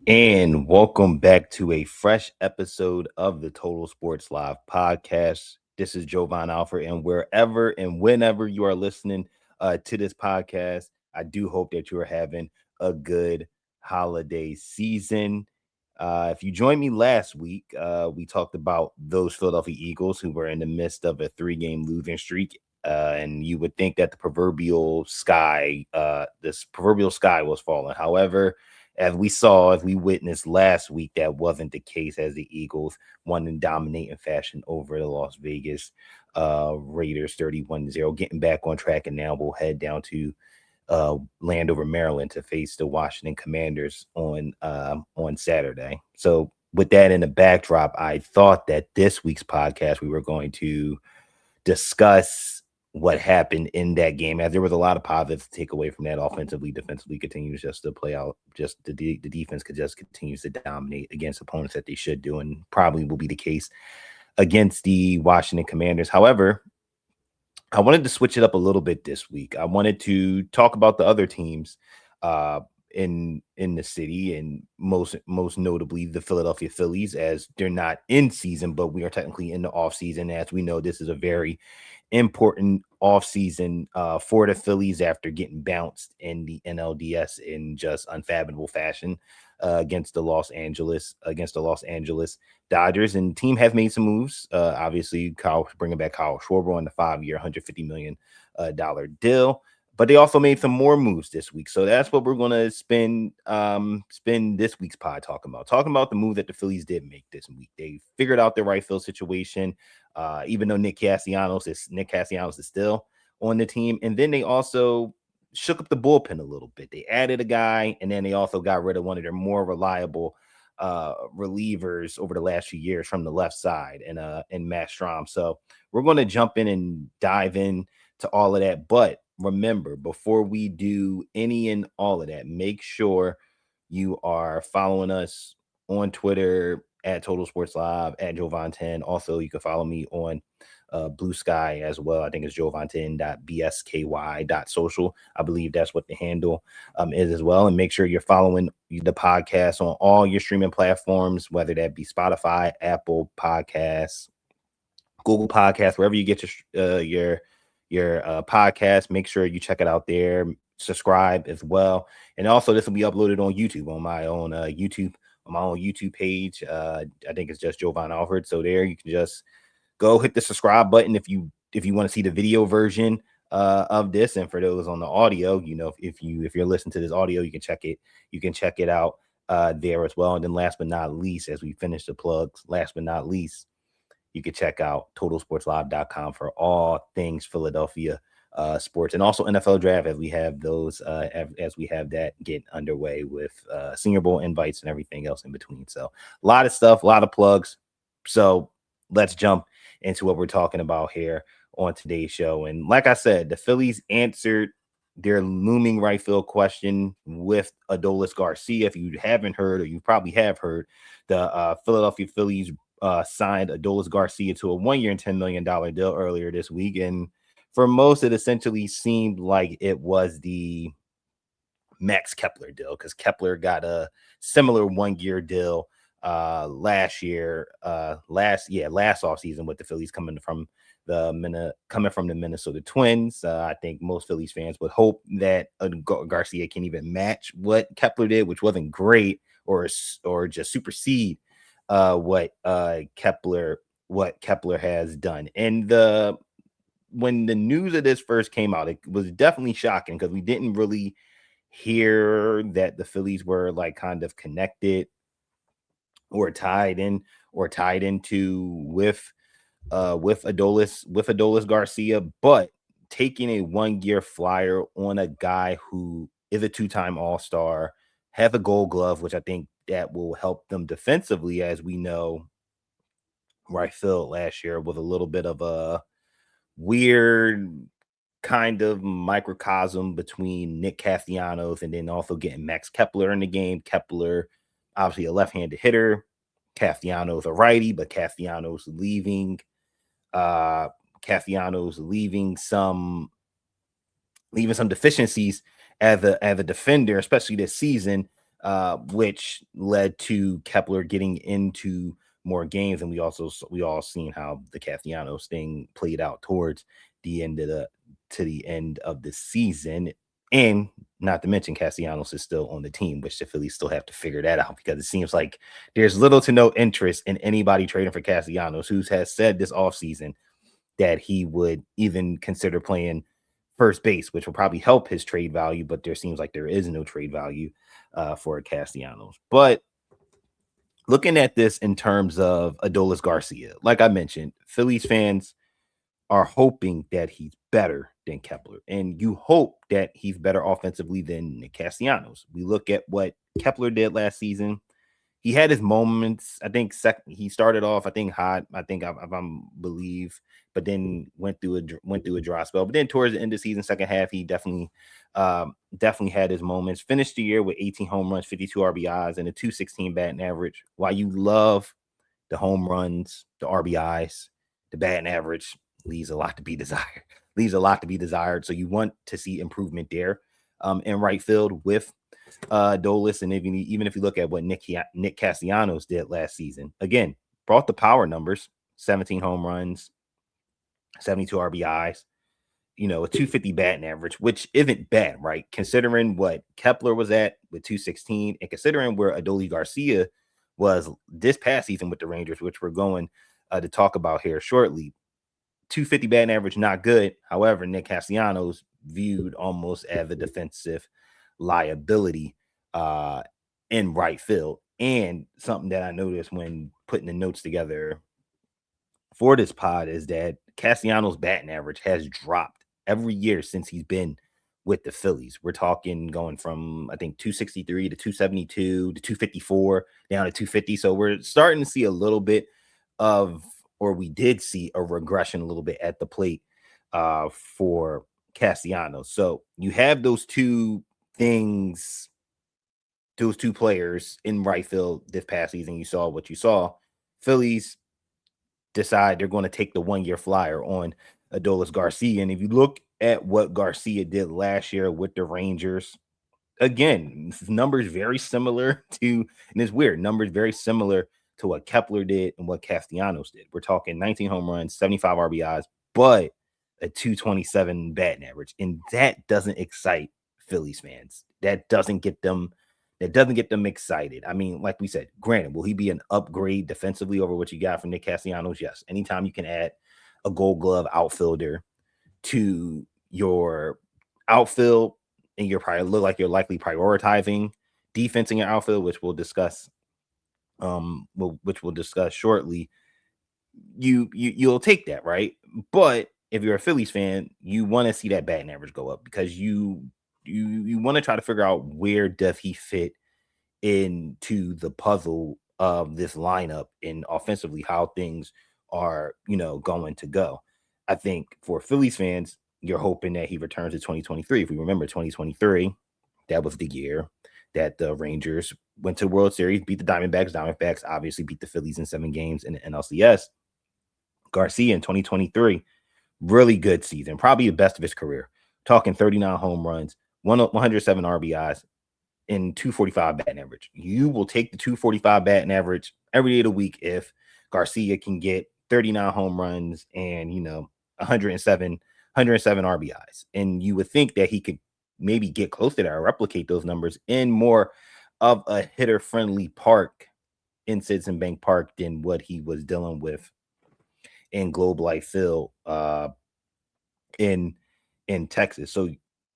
And welcome back to a fresh episode of the Total Sports Live podcast. This is Jovan Alford, and wherever and whenever you are listening to this podcast, I do hope that you are having a good holiday season. If you joined me last week, we talked about those Philadelphia Eagles who were in the midst of a 3-game losing streak. And you would think that the proverbial sky was falling. However, as we witnessed last week, that wasn't the case as the Eagles won in dominating fashion over the Las Vegas Raiders 31-0, getting back on track. And now we'll head down to Landover, Maryland to face the Washington Commanders on Saturday. So with that in the backdrop, I thought that this week's podcast, we were going to discuss what happened in that game, as there was a lot of positives to take away from that. Offensively, defensively continues just to play out. Just the defense continues to dominate against opponents that they should do, and probably will be the case against the Washington Commanders. However, I wanted to switch it up a little bit this week. I wanted to talk about the other teams in the city, and most notably the Philadelphia Phillies, as they're not in season, but we are technically in the off season. As we know, this is a very important offseason for the Phillies after getting bounced in the NLDS in just unfathomable fashion against the Los Angeles Dodgers. And the team have made some moves. Obviously, bringing back Kyle Schwarber on the 5-year, $150 million deal. But they also made some more moves this week. So that's what we're going to spend this week's pod talking about the move that the Phillies did make this week. They figured out their right field situation, even though Nick Castellanos is still on the team. And then they also shook up the bullpen a little bit. They added a guy, and then they also got rid of one of their more reliable relievers over the last few years from the left side, and Matt Strahm. So we're going to jump in and dive in to all of that. But remember, before we do any and all of that, make sure you are following us on Twitter at Total Sports Live, at Jovan10. Also, you can follow me on Blue Sky as well. I think it's jovan10.bsky.social. I believe that's what the handle is as well. And make sure you're following the podcast on all your streaming platforms, whether that be Spotify, Apple Podcasts, Google Podcasts, wherever you get your podcast. Make sure you check it out there. Subscribe as well. And also, this will be uploaded on YouTube on my own YouTube page. I think it's just Jovan Alford. So there you can just go hit the subscribe button if you want to see the video version of this. And for those on the audio, if you're listening to this audio, you can check it out there as well. And then last but not least, as we finish the plugs, you can check out totalsportslive.com for all things Philadelphia sports, and also NFL draft, as we have that get underway with Senior Bowl invites and everything else in between. So a lot of stuff, a lot of plugs. So let's jump into what we're talking about here on today's show. And like I said, the Phillies answered their looming right field question with Adolis Garcia. If you haven't heard, or you probably have heard, the Philadelphia Phillies signed Adolis Garcia to a 1-year and $10 million deal earlier this week. And for most, it essentially seemed like it was the Max Kepler deal, because Kepler got a similar 1-year deal last offseason with the Phillies coming from the Minnesota Twins. I think most Phillies fans would hope that Garcia can even match what Kepler did, which wasn't great, or just supersede what Kepler has done. And when the news of this first came out, it was definitely shocking, because we didn't really hear that the Phillies were like kind of connected or tied into with Adolis Garcia. But taking a 1-year flyer on a guy who is a 2-time All-Star, have a Gold Glove, which I think that will help them defensively. As we know, right field last year was a little bit of a weird kind of microcosm between Nick Castellanos and then also getting Max Kepler in the game. Kepler, obviously a left-handed hitter, Castellanos a righty, but Castellanos leaving some deficiencies as a defender, especially this season. which led to Kepler getting into more games. And we all seen how the Castellanos thing played out towards the end of the end of the season. And not to mention Castellanos is still on the team, which the Phillies still have to figure that out, because it seems like there's little to no interest in anybody trading for Castellanos, who has said this offseason that he would even consider playing first base, which will probably help his trade value. But there seems like there is no trade value for Castellanos. But looking at this in terms of Adolis Garcia, like I mentioned, Phillies fans are hoping that he's better than Kepler. And you hope that he's better offensively than Castellanos. We look at what Kepler did last season. He had his moments. I think he started off, I think, hot. I think I believe, but then went through a dry spell. But then towards the end of the season, second half, he definitely had his moments. Finished the year with 18 home runs, 52 RBIs, and a 216 batting average. While you love the home runs, the RBIs, the batting average leaves a lot to be desired. So you want to see improvement there in right field with Dolis. And even if you look at what Nick Castellanos did last season, again, brought the power numbers: 17 home runs, 72 RBIs, a 250 batting average, which isn't bad, right? Considering what Kepler was at with 216, and considering where Adolis Garcia was this past season with the Rangers, which we're going to talk about here shortly. 250 batting average, not good. However, Nick Castellanos viewed almost as a defensive liability in right field. And something that I noticed when putting the notes together for this pod is that Castellanos' batting average has dropped every year since he's been with the Phillies. We're talking going from, I think, 263 to 272 to 254 down to 250. So we're starting to see a little bit of, or we did see a regression a little bit at the plate for Castellanos. So you have those two things, those two players in right field this past season. You saw what you saw. Phillies decide they're going to take the 1-year flyer on Adolis Garcia. And if you look at what Garcia did last year with the Rangers, again, numbers very similar to, and it's weird, numbers very similar to what Kepler did and what Castellanos did. We're talking 19 home runs, 75 RBIs, but a 227 batting average. And that doesn't excite Phillies fans. That doesn't get them excited. I mean, like we said, granted, will he be an upgrade defensively over what you got from Nick Castellanos? Yes. Anytime you can add a Gold Glove outfielder to your outfield, and you're probably look like you're likely prioritizing defense in your outfield, which we'll discuss shortly, you'll take that, right? But if you're a Phillies fan, you want to see that batting average go up, because you want to try to figure out where does he fit into the puzzle of this lineup, and offensively how things are going to go. I think for Phillies fans, you're hoping that he returns to 2023. If we remember 2023, that was the year that the Rangers went to the World Series, beat the Diamondbacks. Diamondbacks obviously beat the Phillies in 7 games in the NLCS. Garcia in 2023, really good season, probably the best of his career. Talking 39 home runs, 107 RBIs, in 245 batting average. You will take the 245 batting average every day of the week if Garcia can get 39 home runs and 107 RBIs. And you would think that he could maybe get close to that or replicate those numbers in more of a hitter-friendly park in Citizen Bank Park than what he was dealing with in Globe Life Field in Texas. So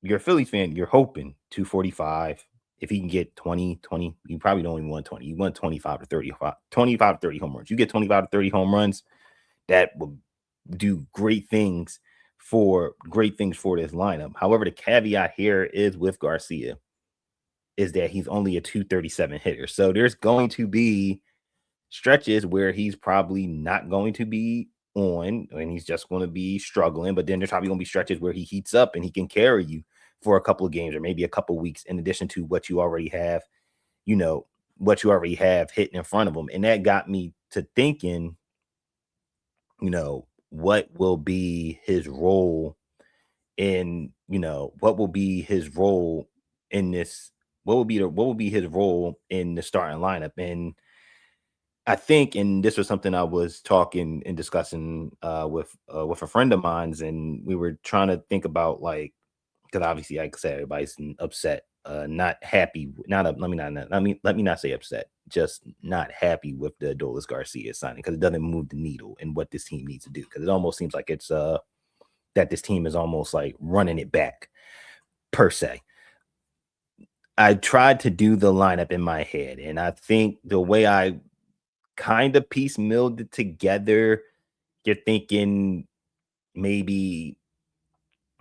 you're a Phillies fan, you're hoping 245. If he can get 20, you probably don't even want 20. You want 25 to 30 home runs. You get 25 to 30 home runs, that will do great things for this lineup. However, the caveat here is with Garcia is that he's only a 237 hitter. So there's going to be stretches where he's probably not going to be on, and he's just going to be struggling. But then there's probably going to be stretches where he heats up and he can carry you for a couple of games or maybe a couple of weeks, in addition to what you already have, hitting in front of him. And that got me to thinking, what will be his role in this what would be his role in the starting lineup? And I think, and this was something I was talking and discussing with a friend of mine's, and we were trying to think about, like, because obviously, like I said, everybody's upset, not happy, not up. Let me not say upset, just not happy with the Adolis Garcia signing, because it doesn't move the needle in what this team needs to do. Because it almost seems like it's that this team is almost like running it back per se. I tried to do the lineup in my head, and I think the way I kind of piecemealed it together, you're thinking maybe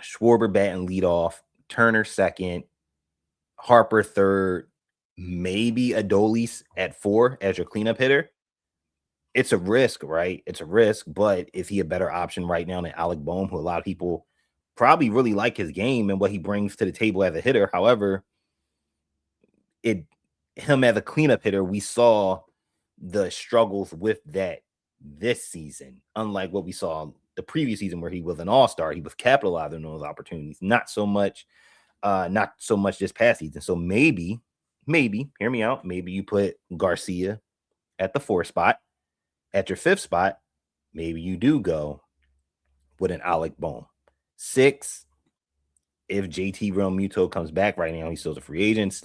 Schwarber batting leadoff, Turner second, Harper third, maybe Adolis at 4 as your cleanup hitter. It's a risk, right? It's a risk, but is he a better option right now than Alec Bohm, who a lot of people probably really like his game and what he brings to the table as a hitter? However, it him as a cleanup hitter, we saw the struggles with that this season, unlike what we saw the previous season where he was an all-star. He was capitalizing on those opportunities, not so much this past season. So maybe, hear me out, maybe you put Garcia at the 4 spot. At your 5th spot, maybe you do go with an Alec Bohm. 6, if JT Realmuto comes back. Right now, he's still a free agent,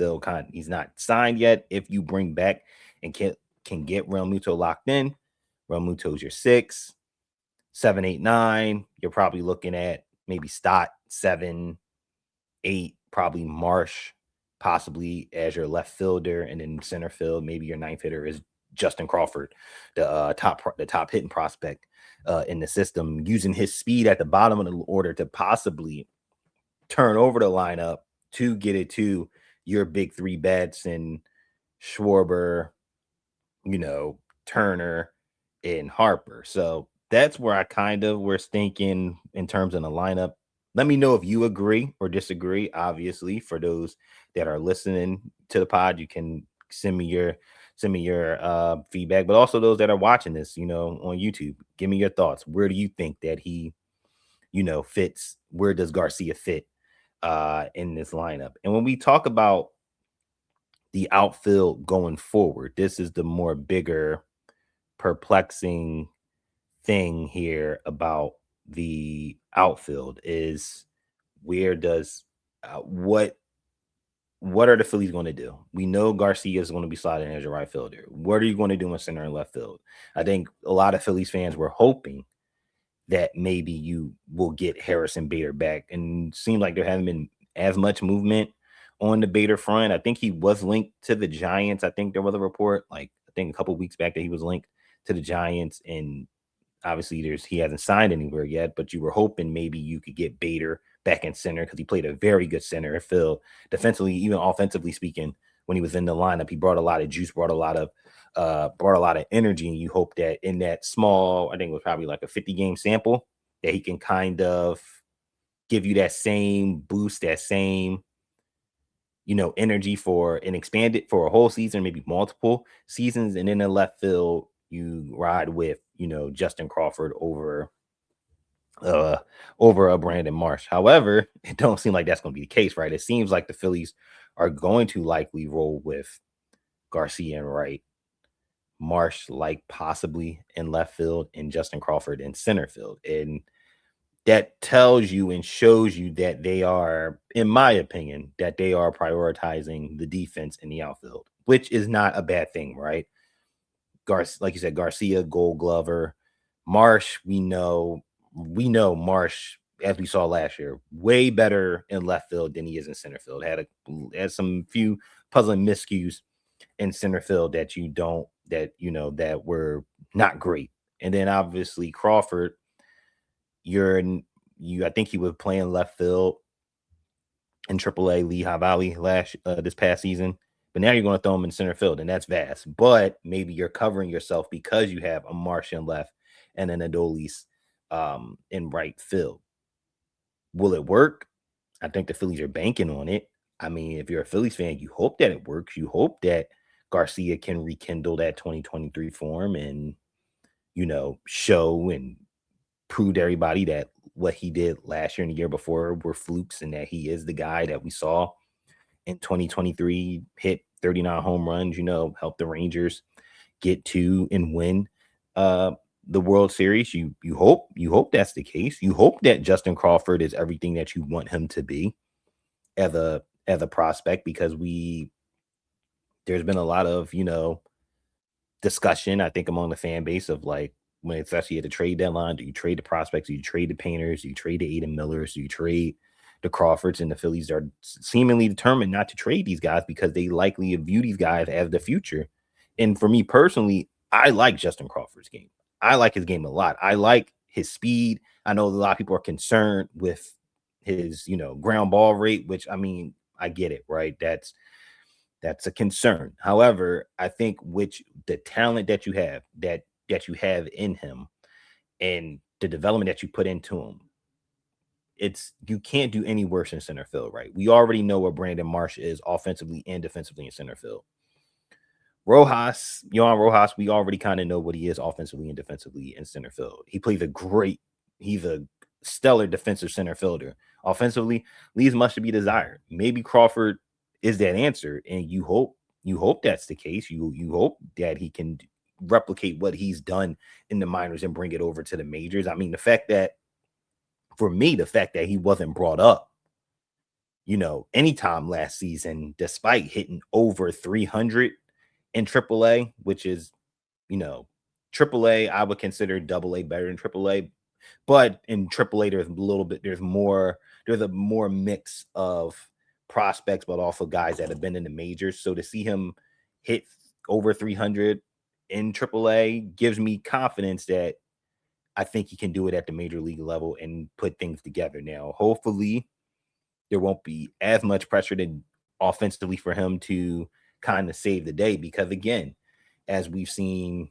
he's not signed yet. If you bring back and can get Realmuto locked in, Realmuto's your 6. 7, 8, 9, you're probably looking at maybe Stott. 7, 8, probably Marsh, possibly as your left fielder, and then center field, maybe your 9th hitter is Justin Crawford, the top hitting prospect in the system, using his speed at the bottom of the order to possibly turn over the lineup to get it to your big 3 bats and Schwarber, Turner, and Harper. So that's where I kind of was thinking in terms of the lineup. Let me know if you agree or disagree. Obviously, for those that are listening to the pod, you can send me your feedback, but also those that are watching this, on YouTube, give me your thoughts. Where do you think that he, fits? Where does Garcia fit in this lineup? And when we talk about the outfield going forward, this is the more bigger, perplexing thing here about the outfield is where does what are the Phillies going to do? We know Garcia is going to be sliding as your right fielder. What are you going to do in center and left field? I think a lot of Phillies fans were hoping that maybe you will get Harrison Bader back, and it seemed like there hasn't been as much movement on the Bader front. I think he was linked to the Giants. I think there was a report, like I think a couple of weeks back, that he was linked to the Giants, and obviously he hasn't signed anywhere yet, but you were hoping maybe you could get Bader back in center because he played a very good center field defensively, even offensively speaking. When he was in the lineup, he brought a lot of juice, brought a lot of energy, and you hope that in that small, I think it was probably like a 50-game sample, that he can kind of give you that same boost, that same energy for an expanded for a whole season, maybe multiple seasons. And in the left field, you ride with Justin Crawford over a Brandon Marsh. However, it don't seem like that's going to be the case, right? It seems like the Phillies are going to likely roll with Garcia in right, Marsh like possibly in left field, and Justin Crawford in center field. And that tells you and shows you that they are, in my opinion, that they are prioritizing the defense in the outfield, which is not a bad thing, right? Like you said, Garcia, Gold Glover, Marsh. We know Marsh, as we saw last year, way better in left field than he is in center field. Had some few puzzling miscues in center field that were not great. And then obviously Crawford, I think he was playing left field in AAA Lehigh Valley this past season. But now you're going to throw him in center field, and that's vast. But maybe you're covering yourself because you have a Marsh in left and an Adolis in right field. Will it work? I think the Phillies are banking on it. I mean, if you're a Phillies fan, you hope that it works. You hope that Garcia can rekindle that 2023 form and, show and prove to everybody that what he did last year and the year before were flukes and that he is the guy that we saw in 2023, hit 39 home runs, helped the Rangers get to and win the World Series. You hope that's the case. You hope that Justin Crawford is everything that you want him to be as a prospect, because there's been a lot of discussion, I think, among the fan base of, like, when especially at the trade deadline, do you trade the prospects? Do you trade the Painters? Do you trade the Aiden Millers? Do you trade the Crawfords? And the Phillies are seemingly determined not to trade these guys because they likely view these guys as the future. And for me personally, I like Justin Crawford's game. I like his game a lot. I like his speed. I know a lot of people are concerned with his, ground ball rate, which, I mean, I get it, right? That's a concern. However, I think which the talent that you have in him and the development that you put into him, you can't do any worse in center field, right? We already know what Brandon Marsh is offensively and defensively in center field. Johan Rojas, we already kind of know what he is offensively and defensively in center field. He's a stellar defensive center fielder. Offensively, leaves much to be desired. Maybe Crawford is that answer, and you hope that's the case. You hope that he can replicate what he's done in the minors and bring it over to the majors. I mean, the fact that he wasn't brought up, anytime last season, despite hitting over 300 in AAA, which is, AAA, I would consider AA better than AAA. But in AAA, there's a more mix of prospects, but also guys that have been in the majors. So to see him hit over 300 in AAA gives me confidence that I think he can do it at the major league level and put things together. Now, hopefully, there won't be as much pressure offensively for him to kind of save the day, because, again, as we've seen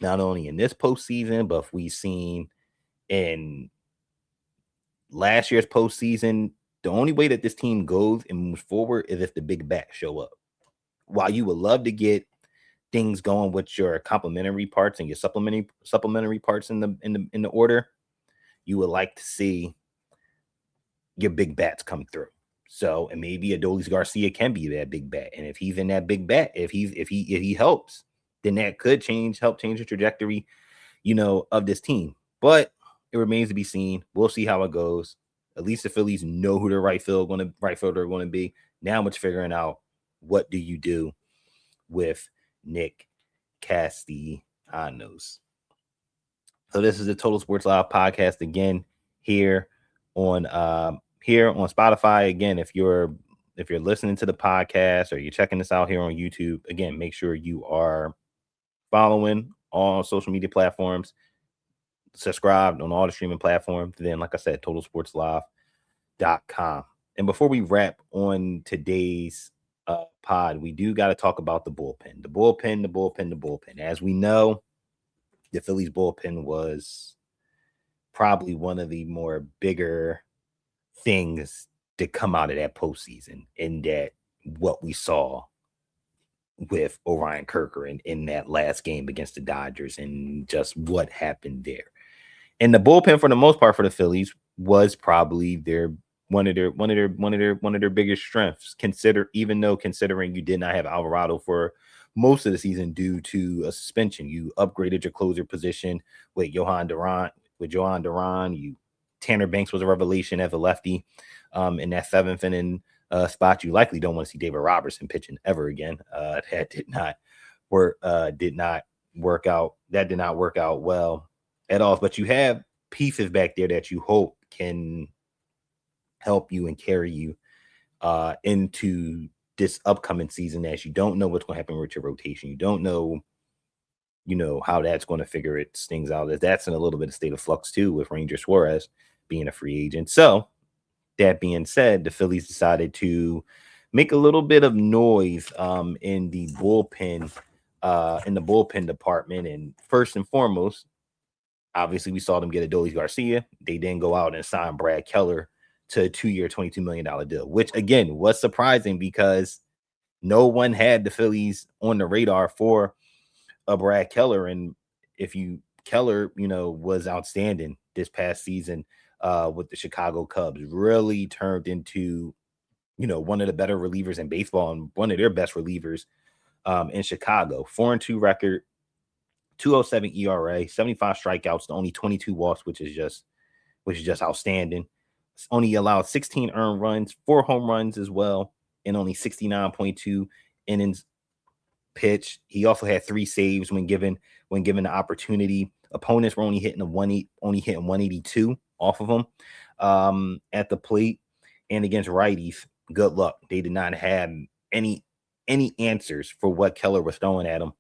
not only in this postseason, but we've seen in last year's postseason, the only way that this team goes and moves forward is if the big bats show up. While you would love to get things going with your complementary parts and your supplementary parts in the order, you would like to see your big bats come through. So, and maybe Adolis Garcia can be that big bat, and if he's in that big bat, if he helps, then that could help change the trajectory, of this team. But it remains to be seen. We'll see how it goes. At least the Phillies know who their right fielder are going to be. Now it's figuring out, what do you do with Nick Castellanos. So this is the Total Sports Live podcast again here on Spotify. Again, if you're listening to the podcast or you're checking this out here on YouTube, again, make sure you are following all social media platforms, subscribed on all the streaming platforms. Then, like I said, totalsportslive.com. And before we wrap on today's pod, we do got to talk about the bullpen. As we know, the Phillies bullpen was probably one of the more bigger things to come out of that postseason, in that what we saw with Orion Kirker in that last game against the Dodgers, and just what happened there. And the bullpen, for the most part, for the Phillies was probably one of their biggest strengths. Considering you did not have Alvarado for most of the season due to a suspension, you upgraded your closer position with Johan Duran. Tanner Banks was a revelation as a lefty in that seventh inning spot. You likely don't want to see David Robertson pitching ever again. That did not work out. That did not work out well at all. But you have pieces back there that you hope can help you and carry you into this upcoming season, as you don't know what's going to happen with your rotation. You don't know, how that's going to figure its things out. That's in a little bit of state of flux too, with Ranger Suarez being a free agent. So that being said, the Phillies decided to make a little bit of noise in the bullpen department. And first and foremost, obviously, we saw them get Adolis Garcia. They then go out and sign Brad Keller to a 2-year, $22 million deal, which, again, was surprising because no one had the Phillies on the radar for a Brad Keller. And Keller, was outstanding this past season with the Chicago Cubs, really turned into one of the better relievers in baseball and one of their best relievers in Chicago. 4-2 record, 207 ERA, 75 strikeouts to only 22 walks, which is just outstanding. It's only allowed 16 earned runs, 4 home runs as well, and only 69.2 innings pitched. He also had 3 saves when given the opportunity. Opponents were only hitting 182 off of him at the plate, and against righties, good luck. They did not have any answers for what Keller was throwing at them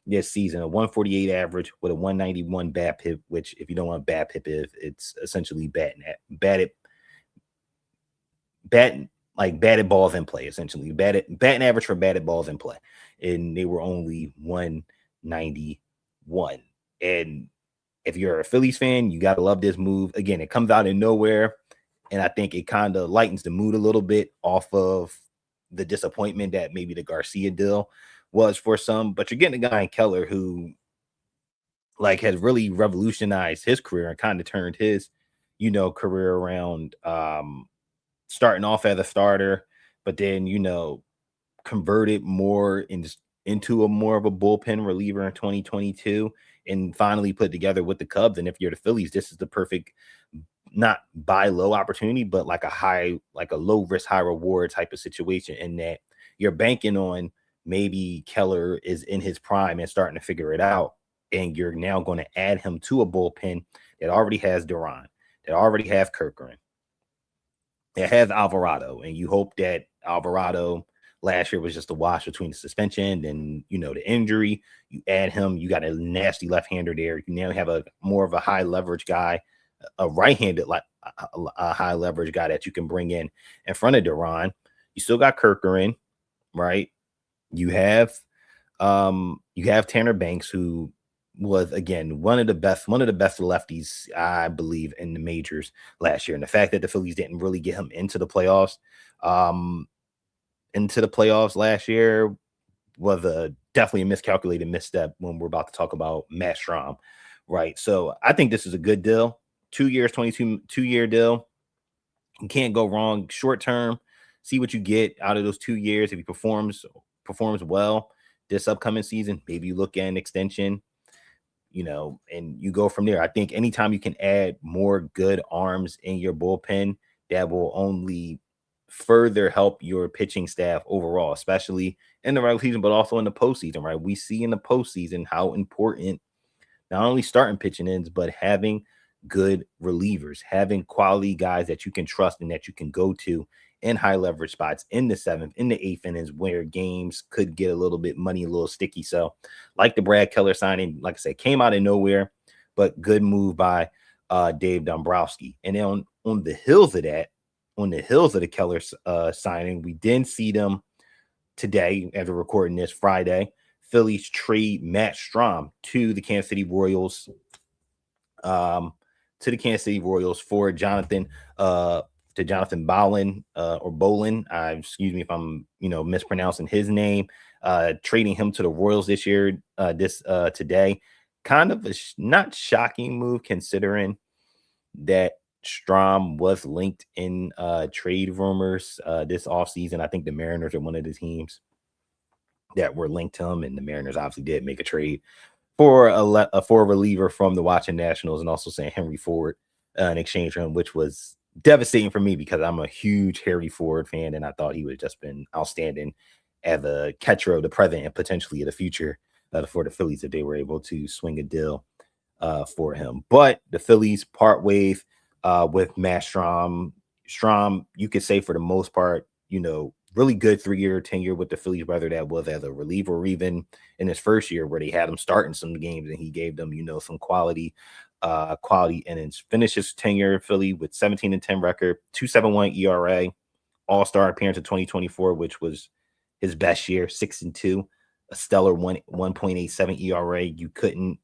this season. A 148 average with a 191 BABIP, which, if you don't know what BABIP is, it's essentially batted balls in play, essentially batting average for batted balls in play, and they were only 191. And if you're a Phillies fan, you gotta love this move. Again, it comes out of nowhere, and I think it kind of lightens the mood a little bit off of the disappointment that maybe the Garcia deal was for some. But you're getting a guy in Keller who has really revolutionized his career and kind of turned his career around, starting off as a starter, but then converted more into a more of a bullpen reliever in 2022, and finally put together with the Cubs. And if you're the Phillies, this is the perfect, not buy low opportunity, but like a low risk, high reward type of situation, in that you're banking on maybe Keller is in his prime and starting to figure it out. And you're now going to add him to a bullpen that already has Duran, that already has Kirkland, that has Alvarado. And you hope that Alvarado last year was just a wash between the suspension and the injury. You add him, you got a nasty left-hander there. You now have a more of a high leverage guy, a right-handed, like a high leverage guy that you can bring in front of Duran. You still got Kirkland, right? You have Tanner Banks, who was, again, one of the best lefties, I believe, in the majors last year. And the fact that the Phillies didn't really get him into the playoffs last year was definitely a miscalculated misstep when we're about to talk about Matt Strahm, right? So I think this is a good deal. 2 years, 2-year deal. You can't go wrong. Short term, see what you get out of those 2 years. If he performs well this upcoming season, maybe you look at an extension, and you go from there. I think anytime you can add more good arms in your bullpen, that will only further help your pitching staff overall, especially in the regular season, but also in the postseason, right? We see in the postseason how important not only starting pitching is, but having good relievers, having quality guys that you can trust and that you can go to in high leverage spots in the 7th, in the 8th innings, where games could get a little bit muddy, a little sticky. So, like the Brad Keller signing, like I said, came out of nowhere, but good move by Dave Dombrowski. And then on the heels of the Keller signing, we didn't see them today, as we're recording this Friday. Phillies trade Matt Strahm to the Kansas City Royals. For Jonathan Bolin, or Bolin. Excuse me if I'm mispronouncing his name. Trading him to the Royals this year, today. Kind of a not shocking move, considering that Strahm was linked in trade rumors this offseason. I think the Mariners are one of the teams that were linked to him, and the Mariners obviously did make a trade for a reliever from the Washington Nationals, and also saying Henry Ford in exchange for him, which was devastating for me because I'm a huge Henry Ford fan, and I thought he would have just been outstanding as a catcher of the present and potentially of the future for the Phillies if they were able to swing a deal for him. But the Phillies part ways with Matt Strahm. Strahm, you could say, for the most part, really good 3-year tenure with the Phillies, whether that was as a reliever or even in his first year where they had him starting some games and he gave them, some quality innings. Finished his tenure in Philly with 17-10 record, 2.71 ERA, All-Star appearance in 2024, which was his best year, 6-2, a stellar 1.87 ERA. You couldn't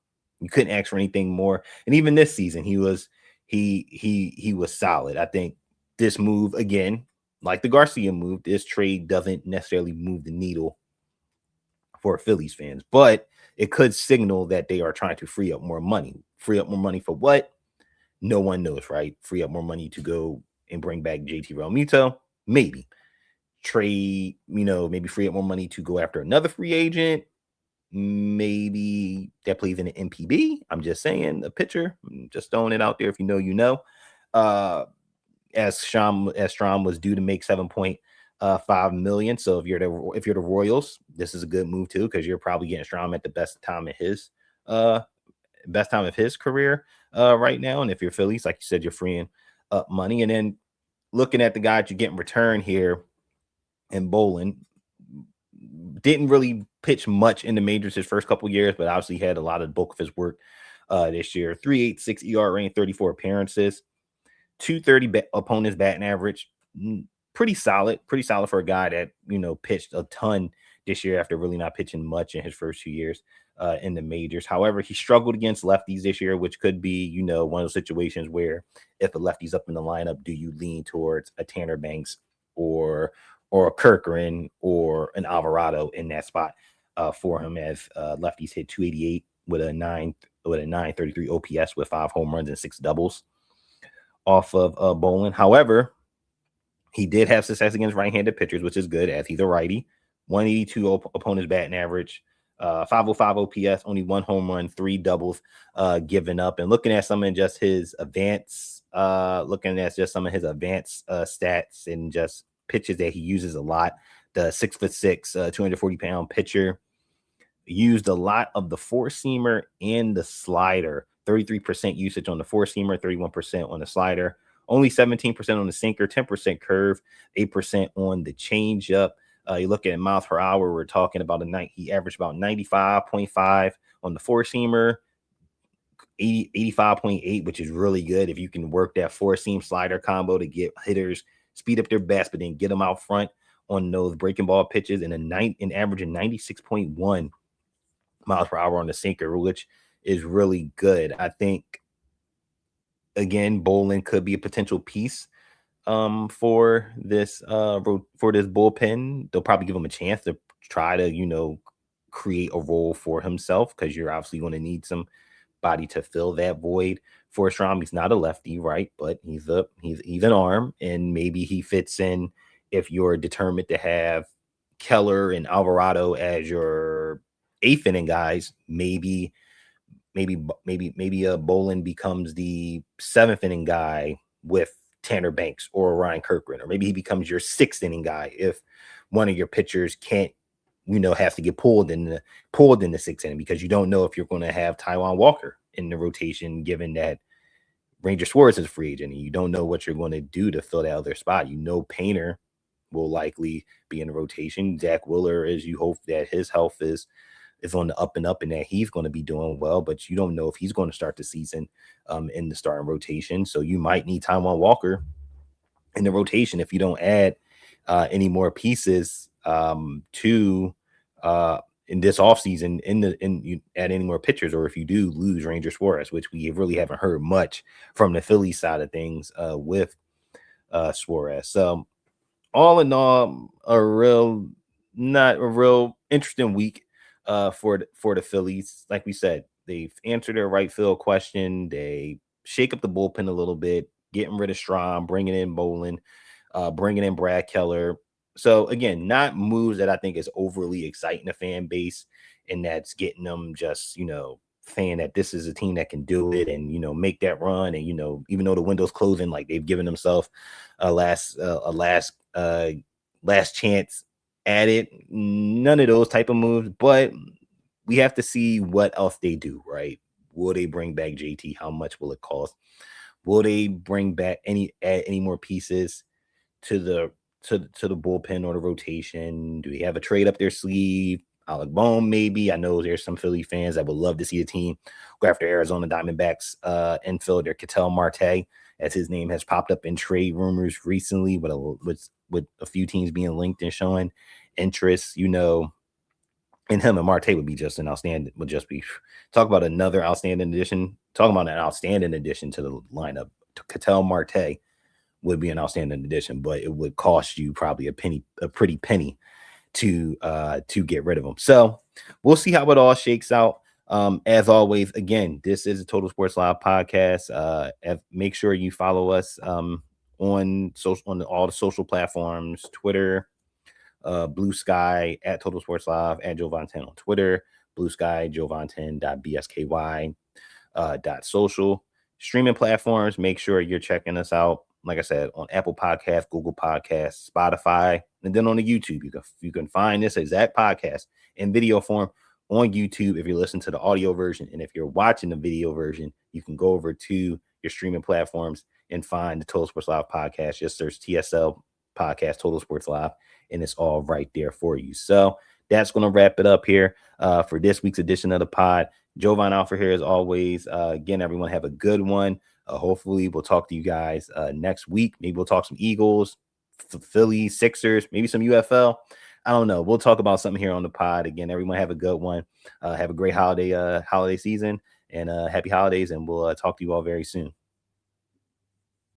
ask for anything more. And even this season, he was solid. I think this move, again, like the Garcia move, this trade doesn't necessarily move the needle for Phillies fans, but it could signal that they are trying to free up more money. Free up more money for what? No one knows, right? Free up more money to go and bring back JT Realmuto? Maybe. trade, maybe free up more money to go after another free agent. Maybe that plays in an MPB. I'm just saying, a pitcher. I'm just throwing it out there. If you know, you know. As Strahm was due to make 7.5 million. So if you're the Royals, this is a good move too, because you're probably getting Strahm at the best time of his career right now. And if you're Phillies, like you said, you're freeing up money. And then looking at the guys you get in return here, and Bolin didn't really pitch much in the majors his first couple years, but obviously had a lot of the bulk of his work this year. 3.86 ERA in 34 appearances, 230 opponents batting average. Pretty solid for a guy that pitched a ton this year after really not pitching much in his first 2 years in the majors. However, he struggled against lefties this year, which could be one of those situations where if a lefty's up in the lineup, do you lean towards a Tanner Banks or a Kirkland or an Alvarado in that spot for him, as lefties hit 288 with a 933 OPS with 5 home runs and 6 doubles off of Bolin. However, he did have success against right-handed pitchers, which is good, as he's a righty. 182 opponents batting average, 505 OPS, only 1 home run, 3 doubles given up. And looking at some of just his advanced stats and just pitches that he uses a lot. The 6'6", 240-pound pitcher used a lot of the four-seamer and the slider. 33% usage on the four-seamer, 31% on the slider, only 17% on the sinker, 10% curve, 8% on the changeup. You look at miles per hour, we're talking about he averaged about 95.5 on the four-seamer, 85.8, which is really good if you can work that four-seam slider combo to get hitters speed up their best, but then get them out front on those breaking ball pitches, and averaging 96.1 miles per hour on the sinker, which is really good. I think, again, Bolin could be a potential piece for this bullpen. They'll probably give him a chance to try to create a role for himself, because you're obviously going to need somebody to fill that void for Strahm. He's not a lefty, right? But he's an arm, and maybe he fits in if you're determined to have Keller and Alvarado as your 8th inning guys. Maybe Bolin becomes the 7th inning guy with Tanner Banks or Ryan Kirkland, or maybe he becomes your 6th inning guy if one of your pitchers can't, has to get pulled in the 6th inning, because you don't know if you're going to have Taijuan Walker in the rotation, given that Ranger Suarez is a free agent, and you don't know what you're going to do to fill that other spot. Painter will likely be in the rotation. Zach Wheeler, as you hope that his health is on the up and up, and that he's going to be doing well, but you don't know if he's going to start the season in the starting rotation. So you might need Taijuan Walker in the rotation if you don't add any more pieces to in this offseason, you add any more pitchers, or if you do lose Ranger Suarez, which we really haven't heard much from the Phillies side of things with Suarez. So all in all, not a real interesting week for the Phillies. Like we said, they've answered their right field question. They shake up the bullpen a little bit, getting rid of Strahm, bringing in Bolin, bringing in Brad Keller. So again, not moves that I think is overly exciting the fan base, and that's getting them just saying that this is a team that can do it and make that run. And even though the window's closing, like, they've given themselves a last chance at it. None of those type of moves, but we have to see what else they do, right? Will they bring back JT? How much will it cost? Will they bring back add any more pieces to the bullpen or the rotation? Do they have a trade up their sleeve? Alec Bohm, maybe. I know there's some Philly fans that would love to see the team go after Arizona Diamondbacks infielder Ketel Marte, as his name has popped up in trade rumors recently, with a few teams being linked and showing interest. And him and Marte would be just an outstanding. Would just be talk about an outstanding addition to the lineup. Ketel Marte would be an outstanding addition, but it would cost you probably a pretty penny to get rid of them. So we'll see how it all shakes out. As always, again, this is a Total Sports Live podcast. Make sure you follow us on all the social platforms: Twitter, Blue Sky at Total Sports Live, at Jovan10 on Twitter, Blue Sky, jovan10.bsky .social. Streaming platforms, make sure you're checking us out. Like I said, on Apple Podcasts, Google Podcasts, Spotify, and then on the YouTube. You can find this exact podcast in video form on YouTube if you're listening to the audio version. And if you're watching the video version, you can go over to your streaming platforms and find the Total Sports Live podcast. Just search TSL podcast, Total Sports Live, and it's all right there for you. So that's going to wrap it up here for this week's edition of the pod. Jovan Alford here as always. Again, everyone have a good one. Hopefully we'll talk to you guys next week. Maybe we'll talk some Eagles, Phillies, Sixers, maybe some UFL. I don't know. We'll talk about something here on the pod. Again, everyone have a good one. Have a great holiday season, and happy holidays, and we'll talk to you all very soon.